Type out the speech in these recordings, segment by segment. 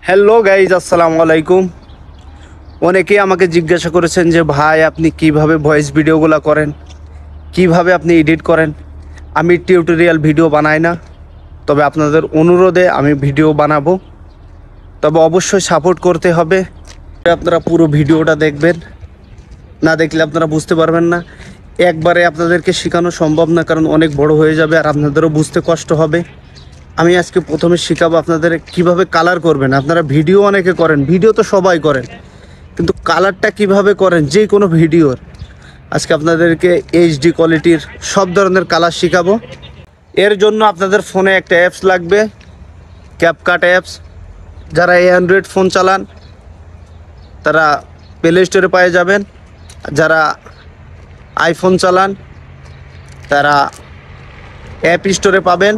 Hello guys, আসসালামু আলাইকুম। অনেকেই আমাকে জিজ্ঞাসা করেছেন যে ভাই আপনি কিভাবে ভয়েস ভিডিওগুলো করেন, কিভাবে আপনি এডিট করেন। আমি টিউটোরিয়াল ভিডিও বানাই না, তবে আপনাদের অনুরোধে আমি ভিডিও বানাবো। তবে অবশ্যই সাপোর্ট করতে হবে। আপনারা পুরো ভিডিওটা দেখবেন, না দেখলে আপনারা বুঝতে পারবেন না। একবারে আপনাদেরকে শেখানো সম্ভব না, কারণ অনেক বড় হয়ে যাবে আর আপনাদেরও বুঝতে কষ্ট হবে। আমি আজকে প্রথমে শেখাবো আপনাদের কিভাবে কালার করবেন। আপনারা ভিডিও অনেকে করেন, ভিডিও তো সবাই করেন, কিন্তু কালারটা কিভাবে করেন যে কোনো ভিডিওর, আজকে আপনাদেরকে এইচডি কোয়ালিটির সব ধরনের কালার শেখাবো। এর জন্য আপনাদের ফোনে একটা অ্যাপস লাগবে, ক্যাপকাট অ্যাপস। যারা অ্যান্ড্রয়েড ফোন চালান তারা প্লে স্টোরে পেয়ে যাবেন, যারা আইফোন চালান তারা অ্যাপ স্টোরে পাবেন,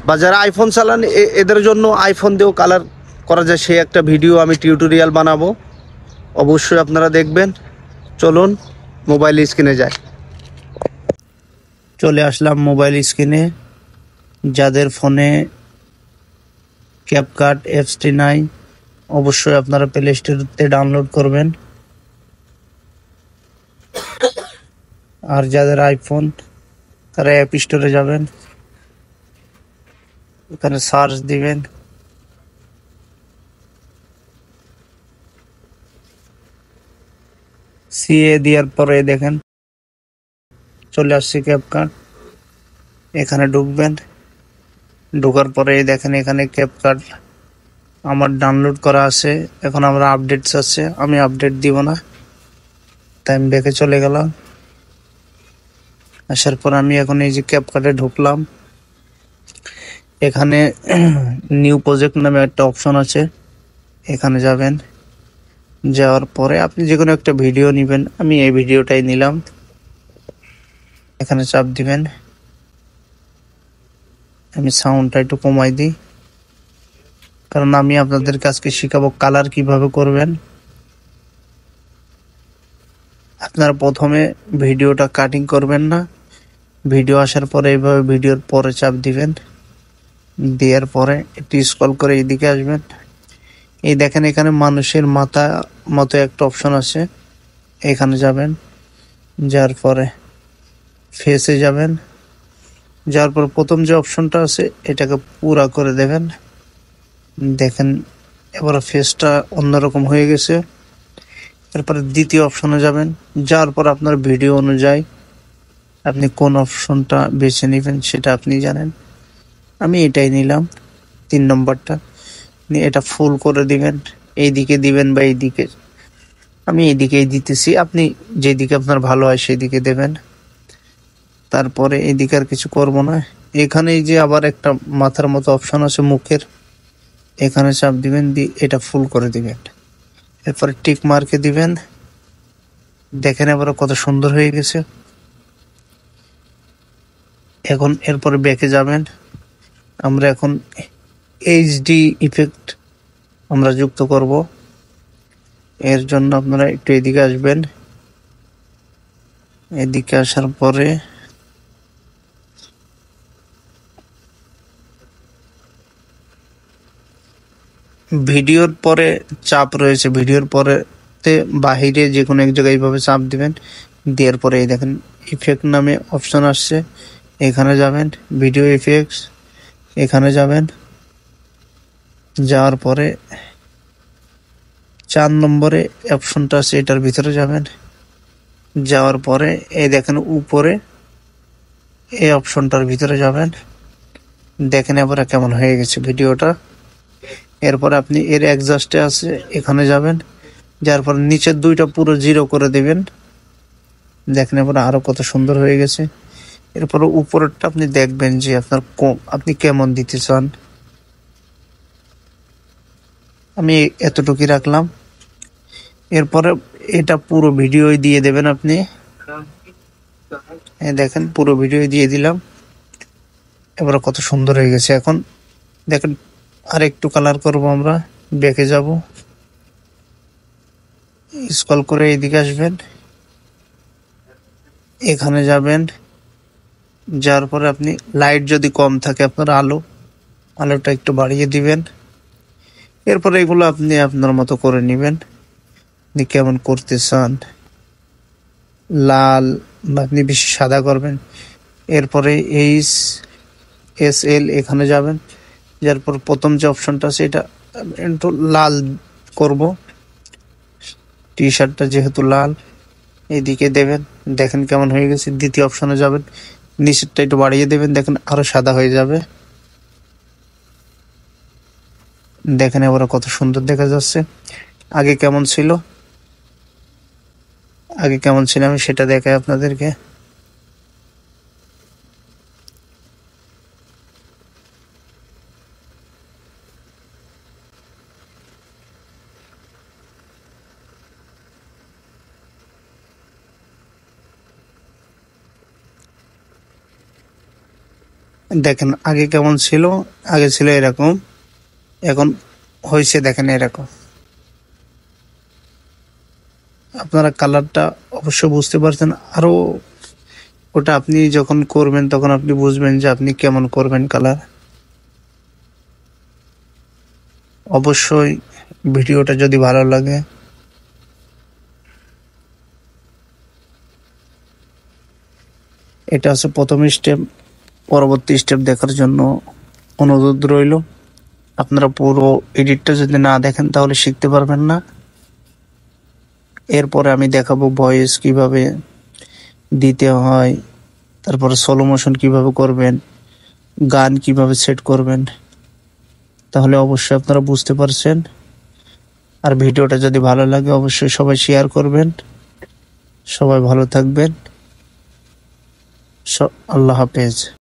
বা যারা আইফোন চালান এদের জন্য আইফোন দিয়েও কালার করা যায়, সেই একটা ভিডিও আমি টিউটোরিয়াল বানাবো। অবশ্যই আপনারা দেখবেন। চলুন মোবাইল স্ক্রিনে যাই। চলে আসলাম মোবাইল স্ক্রিনে। যাদের ফোনে ক্যাপকাট অ্যাপসটি নাই, অবশ্যই আপনারা প্লে স্টোরতে ডাউনলোড করবেন। আর যাদের আইফোন তারা অ্যাপ স্টোরে যাবেন, এখানে সার্চ দিবেন, সিএ দেওয়ার পরে দেখেন চলে আসছে ক্যাপকাট। এখানে ঢুকবেন, ঢোকার পরে দেখেন এখানে ক্যাপকাট আমার ডাউনলোড করা আছে। এখন আমরা আপডেট আছে, আমি আপডেট দিব না, তাই আমি ব্যাকে চলে গেলাম। আসার পর আমি এখন এই যে ক্যাপকাটে ঢুকলাম। এখানে নিউ প্রজেক্ট নামে একটা অপশন আছে, এখানে যাবেন। যাওয়ার পরে আপনি যে কোনো একটা ভিডিও নেবেন, আমি এই ভিডিওটাই নিলাম। এখানে চাপ দিবেন। আমি সাউন্ডটা একটু কমাই দিই, কারণ আমি আপনাদের কাছকে শিখাবো কালার কিভাবে করবেন। আপনারা প্রথমে ভিডিওটা কাটিং করবেন না, ভিডিও আসার পরে এইভাবে ভিডিওর পরে চাপ দিবেন। দেওয়ার পরে একটু স্ক্রল করে এইদিকে আসবেন। এই দেখেন এখানে মানুষের মাথা মতো একটা অপশন আছে, এখানে যাবেন। যার পরে ফেসে যাবেন, যার পর প্রথম যে অপশনটা আছে এটাকে পুরা করে দেবেন। দেখেন এবার ফেসটা অন্যরকম হয়ে গেছে। এরপরে দ্বিতীয় অপশনে যাবেন, যার পর আপনার ভিডিও অনুযায়ী আপনি কোন অপশনটা বেছে নেবেন সেটা আপনি জানেন। আমি এটাই নিলাম, 3 নম্বরটা। এটা ফুল করে দিবেন, এইদিকে দিবেন বা এইদিকে। আমি এইদিকেই দিতেছি, আপনি যেদিকে আপনার ভালো হয় সেদিকে দেবেন। তারপরে এইদিকে আর কিছু করব না। এখানে যে আবার একটা মাথার মতো অপশন আছে মুখের, এখানে চাপ দিবেন, দিয়ে এটা ফুল করে দিবেন। এরপরে টিক মার্কে দিবেন। দেখেন এবার কত সুন্দর হয়ে গেছে। এখন এরপরে ব্যাকে যাবেন। আমরা এখন এইচডি ইফেক্ট আমরা যুক্ত করব। এর জন্য আপনারা একটু এদিকে আসবেন। এদিকে আসার পরে ভিডিওর পরে চাপ রয়েছে, ভিডিওর পরে বাহিরে যে কোনো এক জায়গায় এইভাবে চাপ দিবেন। দেওয়ার পরে এই দেখেন ইফেক্ট নামে অপশন আসছে, এখানে যাবেন। ভিডিও ইফেক্টস, এখানে যাবেন। যাওয়ার পরে 4 নম্বরে অপশনটা আছে, এটার ভিতরে যাবেন। যাওয়ার পরে এই দেখেন উপরে এই অপশনটার ভিতরে যাবেন। দেখেন এবার কেমন হয়ে গেছে ভিডিওটা। এরপর আপনি এর অ্যাডজাস্টে আছে, এখানে যাবেন। যার পর নিচের দুইটা পুরো জিরো করে দিবেন। দেখেন এবার আরো কত সুন্দর হয়ে গেছে। এরপর উপরেরটা আপনি দেখবেন যে আপনার আপনি কেমন দিতে চান। আমি এতটুকুই রাখলাম। এরপরে এটা পুরো ভিডিওই দিয়ে দেবেন আপনি। দেখেন পুরো ভিডিও দিয়ে দিলাম। এবার কত সুন্দর হয়ে গেছে। এখন দেখেন আর একটু কালার করব, আমরা ব্যাকে যাব, স্ক্রল করে এইদিকে আসবেন, এখানে যাবেন। যার পরে আপনি লাইট যদি কম থাকে আপনার আলোটা একটু বাড়িয়ে দিবেন। এরপরে এগুলো আপনি আপনার মতো করে নেবেন, আপনি কেমন করতে চান, লাল বা আপনি বেশি সাদা করবেন। এরপরে HSL এখানে যাবেন, যার পর প্রথম যে অপশনটা আছে এটা একটু লাল করব, টি শার্টটা যেহেতু লাল এইদিকে দেবেন, দেখেন কেমন হয়ে গেছে। দ্বিতীয় অপশনে যাবেন, নিচেরটা একটু বাড়িয়ে দেবেন, দেখেন আরো সাদা হয়ে যাবে। দেখেন এবারে কত সুন্দর দেখা যাচ্ছে। আগে কেমন ছিল, আমি সেটা দেখাই আপনাদেরকে। দেখেন আগে কেমন ছিল, আগে ছিল এরকম, এখন হয়েছে দেখেন এরকম। আপনারা কালারটা অবশ্য বুঝতে পারছেন। আরো ওটা আপনি যখন করবেন তখন আপনি বুঝবেন যে আপনি কেমন করবেন কালার। অবশ্যই ভিডিওটা যদি ভালো লাগে এটা হচ্ছে প্রথম স্টেপ, পরবর্তী স্টেপ দেখার জন্য অনুরোধ রইল। আপনারা পুরো এডিটটা যদি না দেখেন তাহলে শিখতে পারবেন না। এরপরে আমি দেখাবো ভয়েস কিভাবে দিতে হয়, তারপরে স্লো মোশন কিভাবে করবেন, গান কিভাবে সেট করবেন, তাহলে অবশ্যই আপনারা বুঝতে পারছেন। আর ভিডিওটা যদি ভালো লাগে অবশ্যই সবাই শেয়ার করবেন। সবাই ভালো থাকবেন। আল্লাহ হাফেজ।